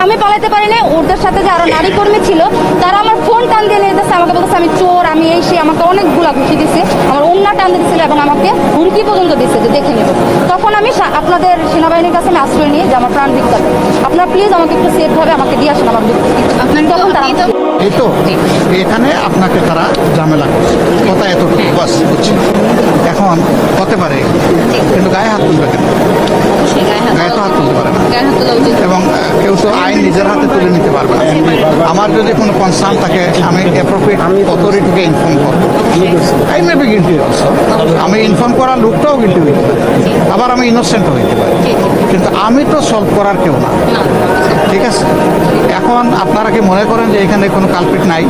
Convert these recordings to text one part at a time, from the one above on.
আমি পালাতে পারি না। ওদের সাথে যে আরো নারী কর্মী ছিল তারা আমার ফোন টান দিয়ে নিয়ে যাচ্ছে, আমাকে বলতেছে আমি চোর, আমি এই সে, আমাকে অনেক ঘুষি দিচ্ছে, আমার ওন্না টান দিচ্ছিল এবং আমাকে হুমকি পর্যন্ত দিচ্ছে যে দেখে নেব। তখন আমি আপনাদের সেনাবাহিনীর কাছে আমি আশ্রয় নিই যে আমার প্রাণ ভিক্ষা দেন, আপনারা প্লিজ আমাকে একটু সেফ ভাবে আমাকে দিয়ে আসেন আমার আপনার। তখন তারা এই তো এখানে আপনাকে তারা ঝামেলা করছে, কথা এতটুকু বাস বুঝছি। এখন হতে পারে কিন্তু গায়ে হাত তুলবে কেন? গায়ে তো হাত তুলতে পারে না, এবং কেউ তো আইন নিজের হাতে তুলে নিতে পারবে না। আমার যদি কোনো কনসার্ন থাকে আমি অ্যাপ্রোপ্রিয়েট অথরিটিকে ইনফর্ম করবো। I may be guilty also, আমি ইনফর্ম করার লোকটাও গিল্টি হইতে পারে, আবার আমি ইনোসেন্টও হইতে পারি, কিন্তু আমি তো সলভ করার কেউ না। ঠিক আছে, এখন আপনারা কি মনে করেন যে এখানে কোনো কালপিট নাই?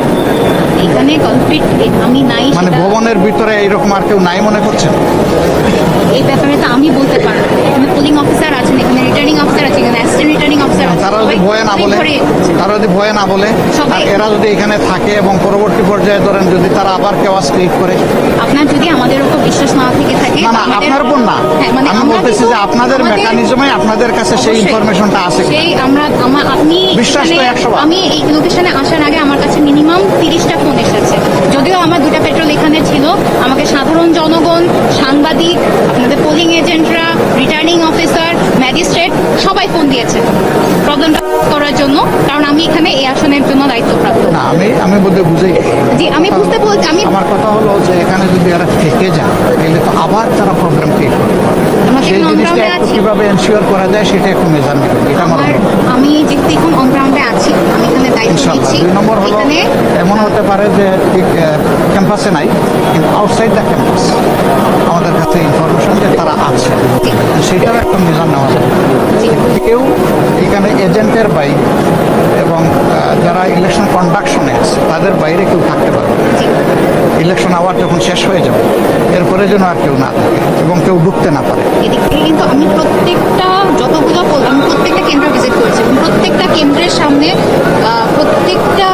এখানে কলপিট আমি নাই, মানে ভবনের ভিতরে এইরকম আর কেউ নাই মনে করছেন? এই ব্যাপারে তো আমি বলতে পারবো। এখানে পুলিং অফিসার আছেন, এখানে রিটার্নিং অফিসার আছে, এখানে অ্যাসিস্ট্যান্ট রিটার্নিং অফিসার আছে। তারা যদি ভয়ে না বলে, তারা যদি ভয়ে না বলে, আর এরা যদি এখানে থাকে এবং পরবর্তী পর্যায়ে ধরেন যদি তারা আবার কেওয়াস ক্রিয়েট করে, আপনার যদি আমাদের উপর বিশ্বাস না থেকে থাকে, না না আপনার উপর না, আমি বলতেছি যে আপনাদের মেকানিজমে আপনাদের কাছে সেই ইনফরমেশনটা আছে। সেই আপনি বিশ্বাস তো 100 বার। আমি এই লোকেশনে আসার আগে আমার কাছে মিনিমাম 30টা ফোন এসেছে, যদিও আমার 2টা পেট্রোল এখানে ছিল। আমাকে সাধারণ জনগণ, সাংবাদিক, আপনাদের পোলিং এজেন্টরা, রিটার্নিং অফিসার, ম্যাজিস্ট্রেট সবাই ফোন দিয়েছে প্রবলেমটা করার জন্য, কারণ আমি এখানে এই আসনের জন্য দায়িত্বপ্রাপ্ত। না আমি বোধহয় বুঝেই জি, আমি বুঝতে বলছি। আমার কথা হলো যে এখানে যদি এরা থেকে যায় তাহলে তো আবার তারা প্রবলেম ক্রিয়েট করতে পারে। সেই জিনিসটা একটু কিভাবে এনশিওর করা যায় সেটা একটু মেজারমেন্ট, এটা আমার আমি যেহেতু এখন অন গ্রাউন্ডে আছি, আমি এখানে দায়িত্ব ইনশাআল্লাহ। নিচ্ছি। 2 নম্বর হলো এমন হতে পারে যে ঠিক ক্যাম্পাসে নাই, কিন্তু আউটসাইড দ্য ক্যাম্পাস আমাদের কাছে ইনফরমেশন যে তারা আছে, সেটাও একটা মেজার নেওয়া যায়। কেউ এখানে এজেন্টের বাইরে এবং যারা ইলেকশন কন্ডাকশনে আছে তাদের বাইরে কেউ থাকতে পারবে। ইলেকশন আবার যখন শেষ হয়ে যাবে এরপরে যেন আর কেউ না থাকে এবং কেউ ঢুকতে না পারে। এদিক থেকে কিন্তু আমি প্রত্যেকটা যতগুলো আমি প্রত্যেকটা কেন্দ্র ভিজিট করেছি এবং প্রত্যেকটা কেন্দ্রের সামনে প্রত্যেকটা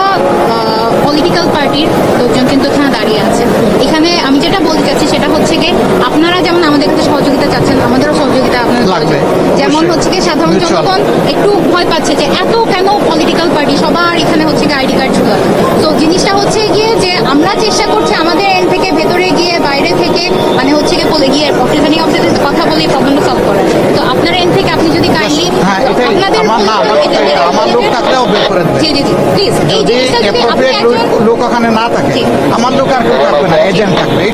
পলিটিক্যাল পার্টির লোকজন কিন্তু এখানে দাঁড়িয়ে আছে। এখানে আমি যেটা বলতে চাচ্ছি সেটা হচ্ছে কি, আপনারা যেমন আমাদের কাছে সহযোগিতা চাচ্ছেন, আমাদেরও সহযোগিতা আপনাদের লাগবে। যেমন হচ্ছে কি সাধারণ জনগণ একটু ভয় পাচ্ছে যে এত কেন পলিটিক্যাল পার্টি, সবার এখানে হচ্ছে কি আইডি কার্ড ছিল। তো জিনিসটা হচ্ছে গিয়ে যে আমরা চেষ্টা করছি আমাদের এন্ড থেকে ভেতরে গিয়ে বাইরে থেকে মানে হচ্ছে গিয়ে বলে গিয়ে রিটার্নিং অফিসারের সাথে কথা বলে প্রবলেমটা সলভ করার। তো আপনার এন্ড থেকে আপনি যদি কাইন্ডলি আপনাদের আমার লোক থাকলেও বের করে দেবে। জি জি জি প্লিজ, এই যদি জিনিসটা যদি আপনি অ্যাপ্রোপ্রিয়েট লোক ওখানে না থাকে, আমার লোক আর কেউ থাকবে না, এজেন্ট থাকবে।